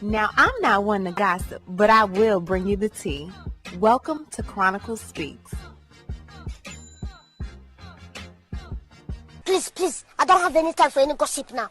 Now, I'm not one to gossip, but I will bring you the tea. Welcome to Chronicle Speaks. Please, I don't have any time for any gossip now.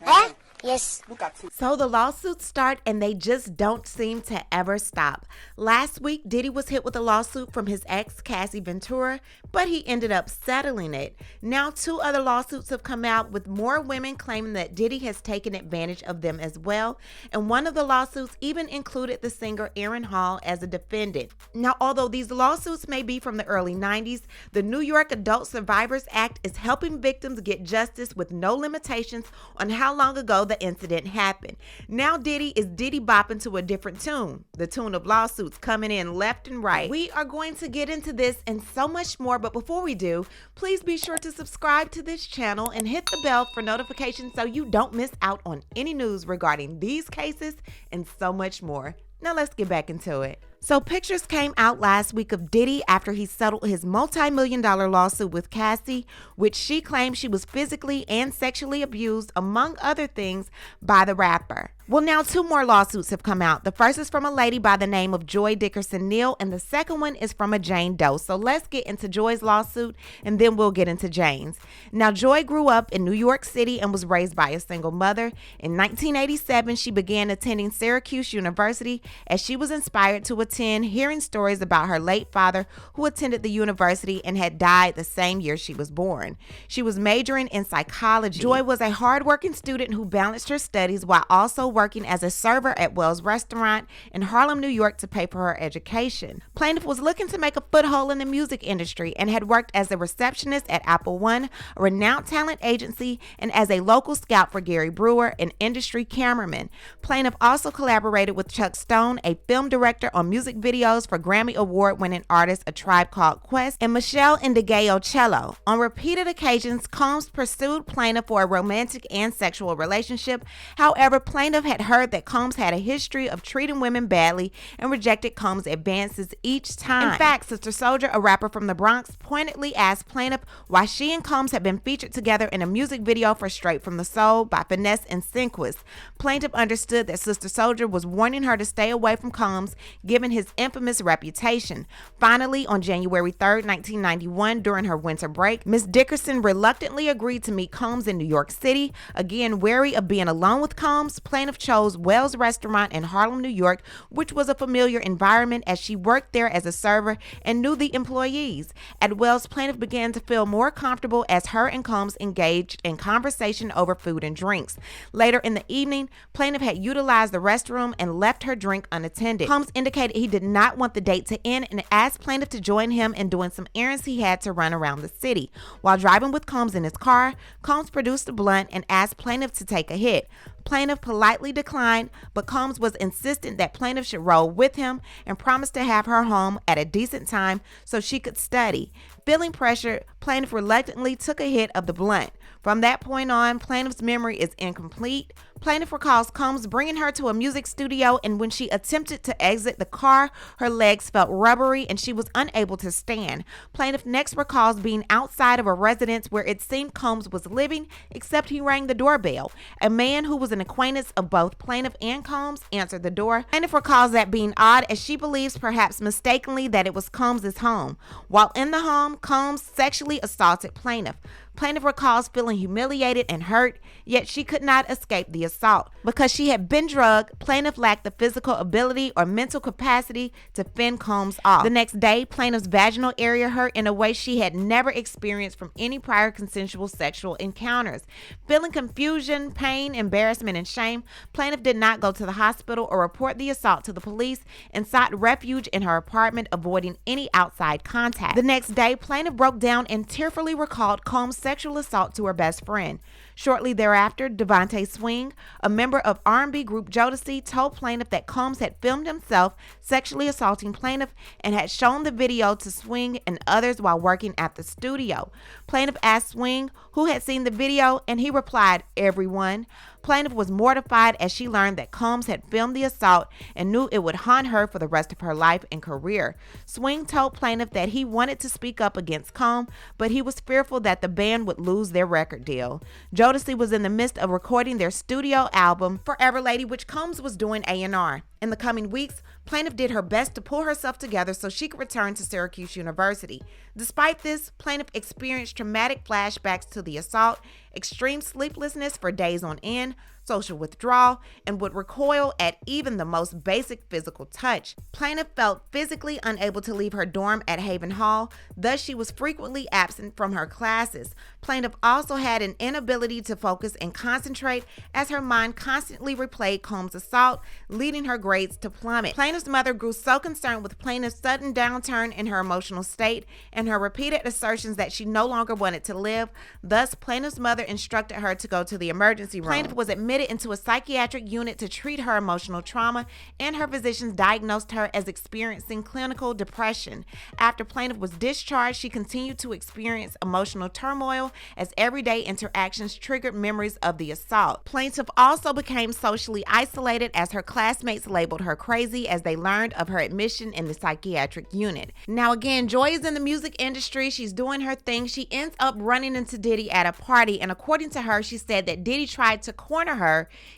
Eh? Yes. Look at it. So the lawsuits start and they just don't seem to ever stop. Last week, Diddy was hit with a lawsuit from his ex, Cassie Ventura, but he ended up settling it. Now 2 other lawsuits have come out with more women claiming that Diddy has taken advantage of them as well. And one of the lawsuits even included the singer Aaron Hall as a defendant. Now, although these lawsuits may be from the early 90s, the New York Adult Survivors Act is helping victims get justice with no limitations on how long ago the incident happened. Now Diddy is Diddy bopping to a different tune, the tune of lawsuits coming in left and right. We are going to get into this and so much more, but before we do, please be sure to subscribe to this channel and hit the bell for notifications so you don't miss out on any news regarding these cases and so much more. Now let's get back into it. So pictures came out last week of Diddy after he settled his multi-million-dollar lawsuit with Cassie, which she claimed she was physically and sexually abused, among other things, by the rapper. Well, now 2 more lawsuits have come out. The first is from a lady by the name of Joy Dickerson Neal, and the second one is from a Jane Doe. So let's get into Joy's lawsuit, and then we'll get into Jane's. Now, Joy grew up in New York City and was raised by a single mother. In 1987, she began attending Syracuse University as she was inspired to attend, hearing stories about her late father who attended the university and had died the same year she was born. She was majoring in psychology. Joy was a hardworking student who balanced her studies while also working as a server at Wells Restaurant in Harlem, New York to pay for her education. Plaintiff was looking to make a foothold in the music industry and had worked as a receptionist at Apple One, a renowned talent agency, and as a local scout for Gary Brewer, an industry cameraman. Plaintiff also collaborated with Chuck Stone, a film director, on music videos for Grammy Award-winning artist A Tribe Called Quest and Michelle Indegeocello. On repeated occasions, Combs pursued plaintiff for a romantic and sexual relationship. However, plaintiff had heard that Combs had a history of treating women badly and rejected Combs' advances each time. In fact, Sister Soldier, a rapper from the Bronx, pointedly asked plaintiff why she and Combs had been featured together in a music video for Straight from the Soul by Finesse and Sinquist. Plaintiff understood that Sister Soldier was warning her to stay away from Combs, given his infamous reputation. Finally, on January 3rd, 1991, during her winter break, Ms. Dickerson reluctantly agreed to meet Combs in New York City. Again, wary of being alone with Combs, plaintiff chose Wells Restaurant in Harlem, New York, which was a familiar environment as she worked there as a server and knew the employees. At Wells, plaintiff began to feel more comfortable as her and Combs engaged in conversation over food and drinks. Later in the evening, plaintiff had utilized the restroom and left her drink unattended. Combs indicated he did not want the date to end and asked plaintiff to join him in doing some errands he had to run around the city. While driving with Combs in his car, Combs produced a blunt and asked plaintiff to take a hit. Plaintiff politely declined, but Combs was insistent that plaintiff should roll with him and promised to have her home at a decent time so she could study. Feeling pressured, plaintiff reluctantly took a hit of the blunt. From that point on, plaintiff's memory is incomplete. Plaintiff recalls Combs bringing her to a music studio, and when she attempted to exit the car, her legs felt rubbery and she was unable to stand. Plaintiff next recalls being outside of a residence where it seemed Combs was living, except he rang the doorbell. A man who was an acquaintance of both plaintiff and Combs answered the door. Plaintiff recalls that being odd as she believes, perhaps mistakenly, that it was Combs' home. While in the home, Combs sexually assaulted plaintiff. Plaintiff recalls feeling humiliated and hurt, yet she could not escape the assault. Because she had been drugged, plaintiff lacked the physical ability or mental capacity to fend Combs off. The next day, plaintiff's vaginal area hurt in a way she had never experienced from any prior consensual sexual encounters. Feeling confusion, pain, embarrassment, and shame, plaintiff did not go to the hospital or report the assault to the police and sought refuge in her apartment, avoiding any outside contact. The next day, plaintiff broke down and tearfully recalled Combs' sexual assault to her best friend. Shortly thereafter, Devontae Swing, a member of R&B group Jodeci, told plaintiff that Combs had filmed himself sexually assaulting plaintiff and had shown the video to Swing and others while working at the studio. Plaintiff asked Swing who had seen the video, and he replied, "Everyone." Plaintiff was mortified as she learned that Combs had filmed the assault and knew it would haunt her for the rest of her life and career. Swing told plaintiff that he wanted to speak up against Combs, but he was fearful that the band would lose their record deal. Jodeci was in the midst of recording their studio album, Forever Lady, which Combs was doing A&R. In the coming weeks, plaintiff did her best to pull herself together so she could return to Syracuse University. Despite this, plaintiff experienced traumatic flashbacks to the assault, extreme sleeplessness for days on end, social withdrawal, and would recoil at even the most basic physical touch. Plaintiff felt physically unable to leave her dorm at Haven Hall, thus she was frequently absent from her classes. Plaintiff also had an inability to focus and concentrate as her mind constantly replayed Combs' assault, leading her grades to plummet. Plaintiff's mother grew so concerned with plaintiff's sudden downturn in her emotional state and her repeated assertions that she no longer wanted to live. Thus, plaintiff's mother instructed her to go to the emergency room. Plaintiff was admitted into a psychiatric unit to treat her emotional trauma, and her physicians diagnosed her as experiencing clinical depression. After plaintiff was discharged, she continued to experience emotional turmoil as everyday interactions triggered memories of the assault. Plaintiff also became socially isolated as her classmates labeled her crazy as they learned of her admission in the psychiatric unit. Now again, Joy is in the music industry. She's doing her thing. She ends up running into Diddy at a party, and according to her, she said that Diddy tried to corner her.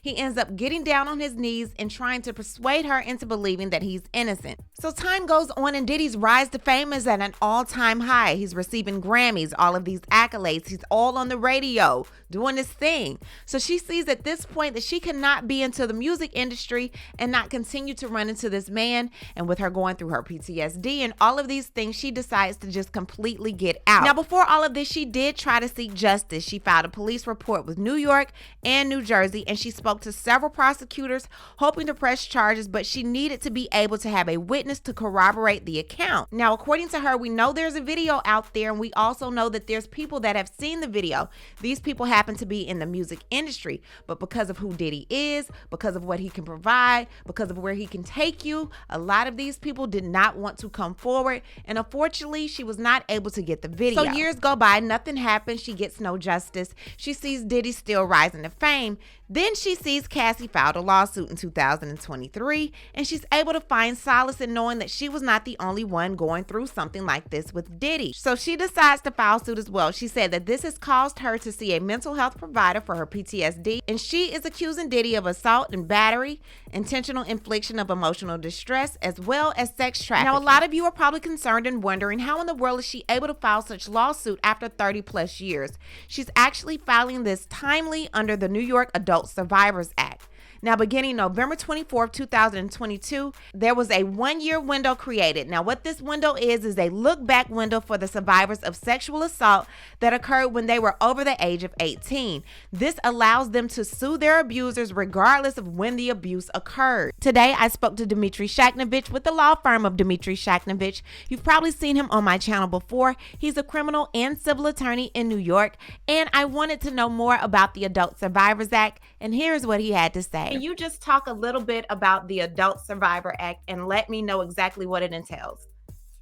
He ends up getting down on his knees and trying to persuade her into believing that he's innocent. So time goes on and Diddy's rise to fame is at an all-time high. He's receiving Grammys, all of these accolades. He's all on the radio doing his thing. So she sees at this point that she cannot be into the music industry and not continue to run into this man. And with her going through her PTSD and all of these things, she decides to just completely get out. Now, before all of this, she did try to seek justice. She filed a police report with New York and New Jersey, and she spoke to several prosecutors hoping to press charges, but she needed to be able to have a witness to corroborate the account. Now, according to her, we know there's a video out there, and we also know that there's people that have seen the video. These people happen to be in the music industry, but because of who Diddy is, because of what he can provide, because of where he can take you, a lot of these people did not want to come forward, and unfortunately, she was not able to get the video. So years go by, nothing happens, she gets no justice. She sees Diddy still rising to fame. Then she sees Cassie filed a lawsuit in 2023, and she's able to find solace in knowing that she was not the only one going through something like this with Diddy. So she decides to file suit as well. She said that this has caused her to see a mental health provider for her PTSD, and she is accusing Diddy of assault and battery, intentional infliction of emotional distress, as well as sex trafficking. Now, a lot of you are probably concerned and wondering how in the world is she able to file such lawsuit after 30 plus years. She's actually filing this timely under the New York Adult Survivors Act. Now, beginning November 24th, 2022, there was a 1-year window created. Now, what this window is a look-back window for the survivors of sexual assault that occurred when they were over the age of 18. This allows them to sue their abusers regardless of when the abuse occurred. Today, I spoke to Dmitriy Shakhnevich with the law firm of Dmitriy Shakhnevich. You've probably seen him on my channel before. He's a criminal and civil attorney in New York, and I wanted to know more about the Adult Survivors Act, and here's what he had to say. Can you just talk a little bit about the Adult Survivor Act and let me know exactly what it entails?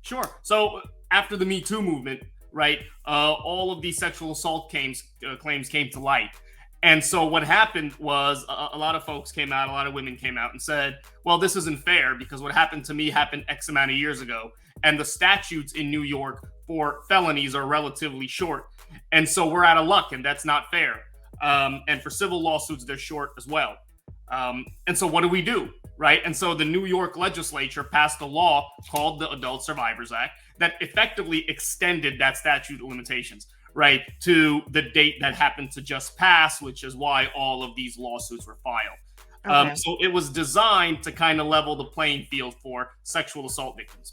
Sure. So after the Me Too movement, right, all of these sexual assault claims came to light. And so what happened was a lot of folks came out, a lot of women came out and said, well, this isn't fair because what happened to me happened X amount of years ago. And the statutes in New York for felonies are relatively short. And so we're out of luck, and that's not fair. And for civil lawsuits, they're short as well. And so what do? Right? And so the New York legislature passed a law called the Adult Survivors Act that effectively extended that statute of limitations, right, to the date that happened to just pass, which is why all of these lawsuits were filed. Okay. So it was designed to kind of level the playing field for sexual assault victims.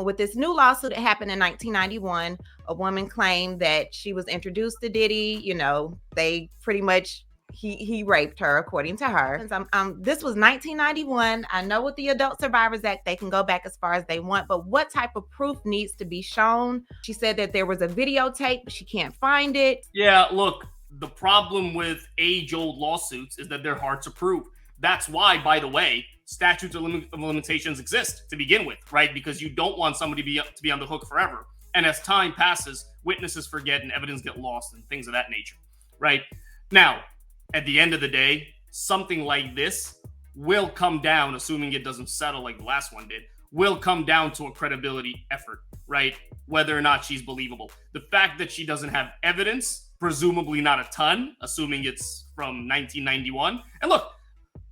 With this new lawsuit, it happened in 1991. A woman claimed that she was introduced to Diddy. You know, they pretty much he raped her, according to her. This was 1991. I know with the Adult Survivors Act, they can go back as far as they want, but what type of proof needs to be shown? She said that there was a videotape, but she can't find it. Yeah, look, the problem with age-old lawsuits is that they're hard to prove. That's why, by the way, statutes of limitations exist to begin with, right? Because you don't want somebody to be on the hook forever. And as time passes, witnesses forget and evidence get lost and things of that nature, right? Now, at the end of the day, something like this will come down, assuming it doesn't settle like the last one did, will come down to a credibility effort, right? Whether or not she's believable. The fact that she doesn't have evidence, presumably not a ton, assuming it's from 1991. And look,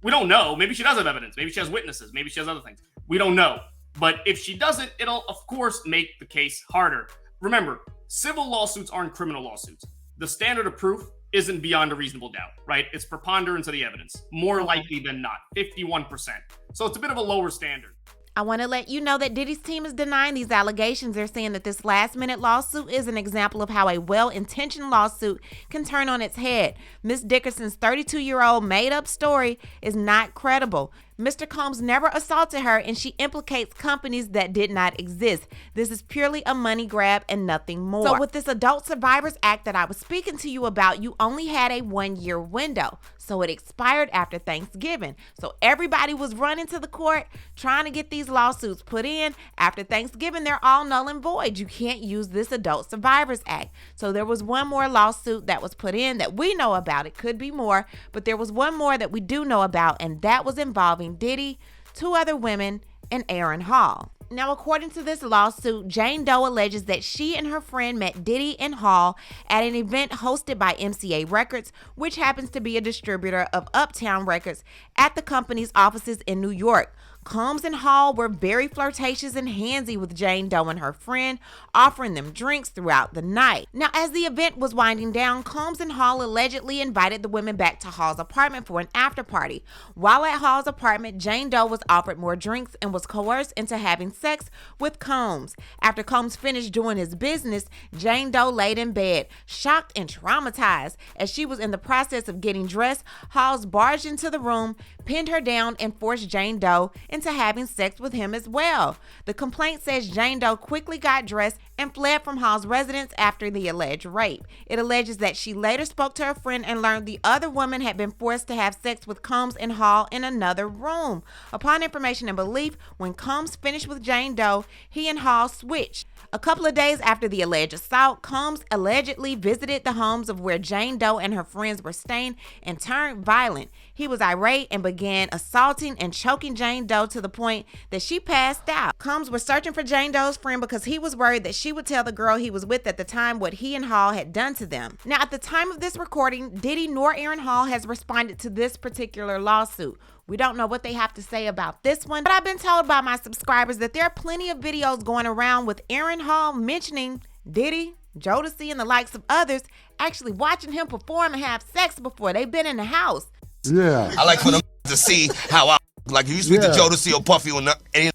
we don't know. Maybe she does have evidence. Maybe she has witnesses. Maybe she has other things. We don't know. But if she doesn't, it'll, of course, make the case harder. Remember, civil lawsuits aren't criminal lawsuits. The standard of proof isn't beyond a reasonable doubt, right? It's preponderance of the evidence. More likely than not, 51%. So it's a bit of a lower standard. I want to let you know that Diddy's team is denying these allegations. They're saying that this last-minute lawsuit is an example of how a well-intentioned lawsuit can turn on its head. Ms. Dickerson's 32-year-old made-up story is not credible. Mr. Combs never assaulted her, and she implicates companies that did not exist. This is purely a money grab and nothing more. So with this Adult Survivors Act that I was speaking to you about, you only had a 1-year window. So it expired after Thanksgiving. So everybody was running to the court trying to get these lawsuits put in. After Thanksgiving, they're all null and void. You can't use this Adult Survivors Act. So there was one more lawsuit that was put in that we know about. It could be more, but there was one more that we do know about, and that was involving Diddy, 2 other women, and Aaron Hall. Now, according to this lawsuit, Jane Doe alleges that she and her friend met Diddy and Hall at an event hosted by MCA Records, which happens to be a distributor of Uptown Records, at the company's offices in New York. Combs and Hall were very flirtatious and handsy with Jane Doe and her friend, offering them drinks throughout the night. Now, as the event was winding down, Combs and Hall allegedly invited the women back to Hall's apartment for an after party. While at Hall's apartment, Jane Doe was offered more drinks and was coerced into having sex with Combs. After Combs finished doing his business, Jane Doe laid in bed, shocked and traumatized. As she was in the process of getting dressed, Hall barged into the room, pinned her down, and forced Jane Doe into having sex with him as well. The complaint says Jane Doe quickly got dressed and fled from Hall's residence after the alleged rape. It alleges that she later spoke to her friend and learned the other woman had been forced to have sex with Combs and Hall in another room. Upon information and belief, when Combs finished with Jane Doe, he and Hall switched. A couple of days after the alleged assault, Combs allegedly visited the homes of where Jane Doe and her friends were staying and turned violent. He was irate and began assaulting and choking Jane Doe to the point that she passed out. Combs was searching for Jane Doe's friend because he was worried that she would tell the girl he was with at the time what he and Hall had done to them. Now, at the time of this recording, Diddy nor Aaron Hall has responded to this particular lawsuit. We don't know what they have to say about this one, but I've been told by my subscribers that there are plenty of videos going around with Aaron Hall mentioning Diddy, Jodeci, and the likes of others actually watching him perform and have sex before they've been in the house. Yeah. I like for them to see how I like. You speak to Jodeci or Puffy or any.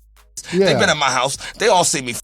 They've been at my house. They all see me.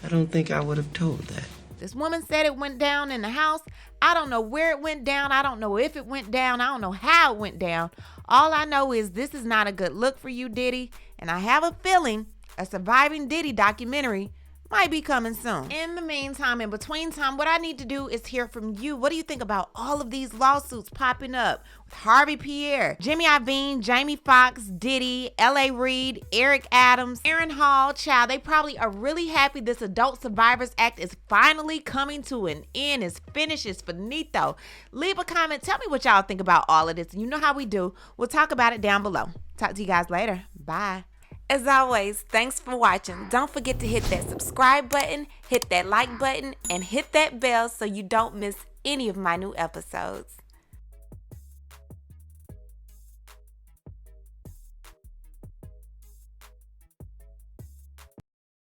I don't think I would have told that. This woman said it went down in the house. I don't know where it went down. I don't know if it went down. I don't know how it went down. All I know is this is not a good look for you, Diddy. And I have a feeling a surviving Diddy documentary might be coming soon. In the meantime, in between time, what I need to do is hear from you. What do you think about all of these lawsuits popping up with Harvey Pierre, Jimmy Iovine, Jamie Foxx, Diddy, L.A. Reid, Eric Adams, Aaron Hall? Child, they probably are really happy this Adult Survivors Act is finally coming to an end. It's finished. It's finito. Leave a comment. Tell me what y'all think about all of this. You know how we do. We'll talk about it down below. Talk to you guys later. Bye. As always, thanks for watching. Don't forget to hit that subscribe button, hit that like button, and hit that bell so you don't miss any of my new episodes.